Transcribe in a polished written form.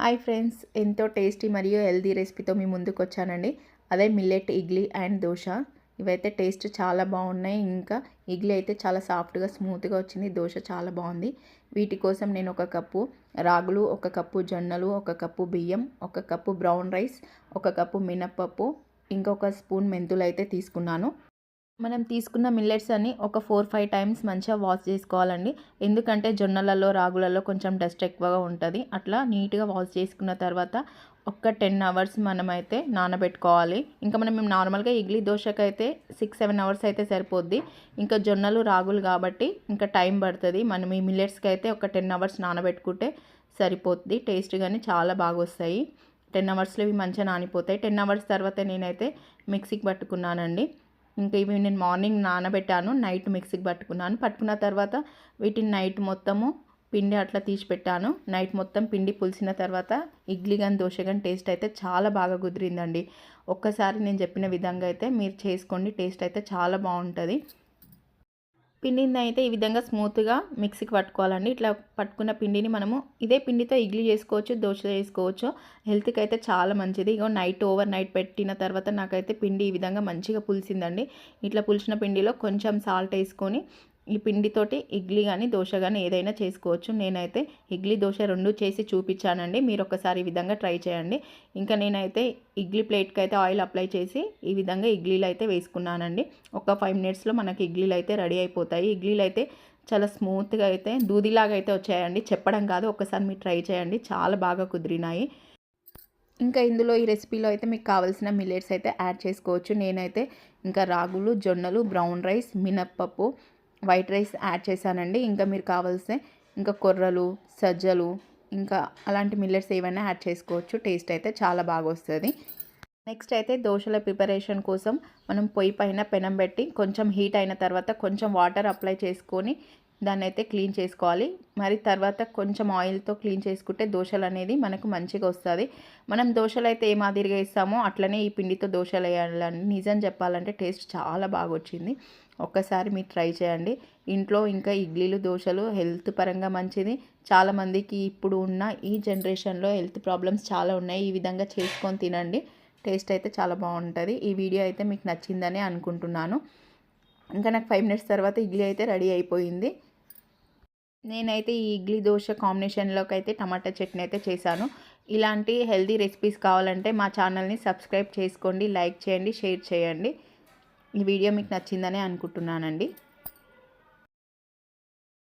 Hi friends, ఎంతో tasty మరియు healthy రెసిపీతో మీ ముందుకు వచ్చానండి. అదే మిల్లెట్ ఇడ్లీ అండ్ దోశ. ఇవైతే టేస్ట్ చాలా బాగున్నాయి. ఇంకా ఇడ్లీ అయితే చాలా సాఫ్ట్గా స్మూత్గా వచ్చింది. దోశ చాలా బాగుంది. వీటి కోసం నేను ఒక కప్పు రాగులు, ఒక కప్పు జొన్నలు, ఒక కప్పు బియ్యం, ఒక కప్పు బ్రౌన్ రైస్, ఒక కప్పు మినప్పప్పు, ఇంకొక స్పూన్ మెంతులు అయితే తీసుకున్నాను. మనం తీసుకున్న మిల్లెట్స్ అన్ని ఒక 4-5 టైమ్స్ మంచిగా వాష్ చేసుకోవాలండి. ఎందుకంటే జొన్నలలో రాగులలో కొంచెం డస్ట్ ఎక్కువగా ఉంటుంది. అట్లా నీట్గా వాష్ చేసుకున్న తర్వాత ఒక 10 అవర్స్ మనమైతే నానబెట్టుకోవాలి. ఇంకా మనం నార్మల్గా ఇడ్లీ దోశకైతే 6-7 అవర్స్ అయితే సరిపోద్ది. ఇంకా జొన్నలు రాగులు కాబట్టి ఇంకా టైం పడుతుంది. మనం ఈ మిల్లెట్స్కి అయితే ఒక 10 అవర్స్ నానబెట్టుకుంటే సరిపోద్ది. టేస్ట్ కానీ చాలా బాగా వస్తాయి. 10 అవర్స్లో ఇవి మంచిగా నానిపోతాయి. 10 అవర్స్ తర్వాత నేనైతే మిక్సీకి పట్టుకున్నానండి. ఇంకా ఇవి నేను మార్నింగ్ నానబెట్టాను, నైట్ మిక్సీకి పట్టుకున్న తర్వాత వీటిని నైట్ మొత్తము పిండి అట్లా తీసి పెట్టాను. నైట్ మొత్తం పిండి పులిసిన తర్వాత ఇడ్లీ కానీ దోశ కానీ టేస్ట్ అయితే చాలా బాగా కుదిరిందండి. ఒక్కసారి నేను చెప్పిన విధంగా అయితే మీరు చేసుకోండి, టేస్ట్ అయితే చాలా బాగుంటుంది. పిండిని అయితే ఈ విధంగా స్మూత్గా మిక్సీకి పట్టుకోవాలండి. ఇట్లా పట్టుకున్న పిండిని మనము ఇదే పిండితో ఇడ్లీ చేసుకోవచ్చు, దోశ చేసుకోవచ్చు. హెల్త్కి అయితే చాలా మంచిది. ఇగో ఓవర్ నైట్ పెట్టిన తర్వాత నాకైతే పిండి ఈ విధంగా మంచిగా పులిసిందండి. ఇట్లా పులిసిన పిండిలో కొంచెం సాల్ట్ వేసుకొని ఈ పిండితోటి ఇడ్లీ కానీ దోశ కానీ ఏదైనా చేసుకోవచ్చు. నేనైతే ఇడ్లీ దోశ రెండు చేసి చూపించానండి. మీరు ఒకసారి ఈ విధంగా ట్రై చేయండి. ఇంకా నేనైతే ఇడ్లీ ప్లేట్కి అయితే ఆయిల్ అప్లై చేసి ఈ విధంగా ఇడ్లీలు అయితే వేసుకున్నానండి. ఒక 5 మినిట్స్లో మనకి ఇడ్లీలు అయితే రెడీ అయిపోతాయి. ఇడ్లీలు అయితే చాలా స్మూత్గా అయితే దూదిలాగా అయితే వచ్చాయండి. చెప్పడం కాదు, ఒకసారి మీరు ట్రై చేయండి, చాలా బాగా కుదిరినాయి. ఇంకా ఇందులో ఈ రెసిపీలో అయితే మీకు కావాల్సిన మిల్లెట్స్ అయితే యాడ్ చేసుకోవచ్చు. నేనైతే ఇంకా రాగులు, జొన్నలు, బ్రౌన్ రైస్, మినప్పప్పు, వైట్ రైస్ యాడ్ చేశానండి. ఇంకా మీరు కావాల్సిన ఇంకా కొర్రలు, సజ్జలు, ఇంకా అలాంటి మిల్లెట్స్ ఏవైనా యాడ్ చేసుకోవచ్చు. టేస్ట్ అయితే చాలా బాగా వస్తుంది. నెక్స్ట్ అయితే దోశల ప్రిపరేషన్ కోసం మనం పొయ్యి పైన పెనం పెట్టి కొంచెం హీట్ అయిన తర్వాత కొంచెం వాటర్ అప్లై చేసుకొని దాన్ని అయితే క్లీన్ చేసుకోవాలి. మరి తర్వాత కొంచెం ఆయిల్తో క్లీన్ చేసుకుంటే దోశలు అనేది మనకు మంచిగా వస్తుంది. మనం దోశలు అయితే ఏ మాదిరిగా వేస్తామో అట్లనే ఈ పిండితో దోశలు వేయాలని నిజం చెప్పాలంటే టేస్ట్ చాలా బాగా వచ్చింది. ఒక్కసారి మీరు ట్రై చేయండి ఇంట్లో. ఇంకా ఇడ్లీలు దోశలు హెల్త్ పరంగా మంచిది. చాలామందికి ఇప్పుడు ఉన్న ఈ జనరేషన్లో హెల్త్ ప్రాబ్లమ్స్ చాలా ఉన్నాయి. ఈ విధంగా చేసుకొని తినండి, టేస్ట్ అయితే చాలా బాగుంటుంది. ఈ వీడియో అయితే మీకు నచ్చిందని అనుకుంటున్నాను. ఇంకా నాకు 5 మినిట్స్ తర్వాత ఇడ్లీ అయితే రెడీ అయిపోయింది. నేనైతే ఈ ఇడ్లీ దోశ కాంబినేషన్లోకి అయితే టమాటా చట్నీ అయితే చేశాను. ఇలాంటి హెల్దీ రెసిపీస్ కావాలంటే మా ఛానల్ని సబ్స్క్రైబ్ చేసుకోండి, లైక్ చేయండి, షేర్ చేయండి. ఈ వీడియో మీకు నచ్చిందని అనుకుంటున్నానండి.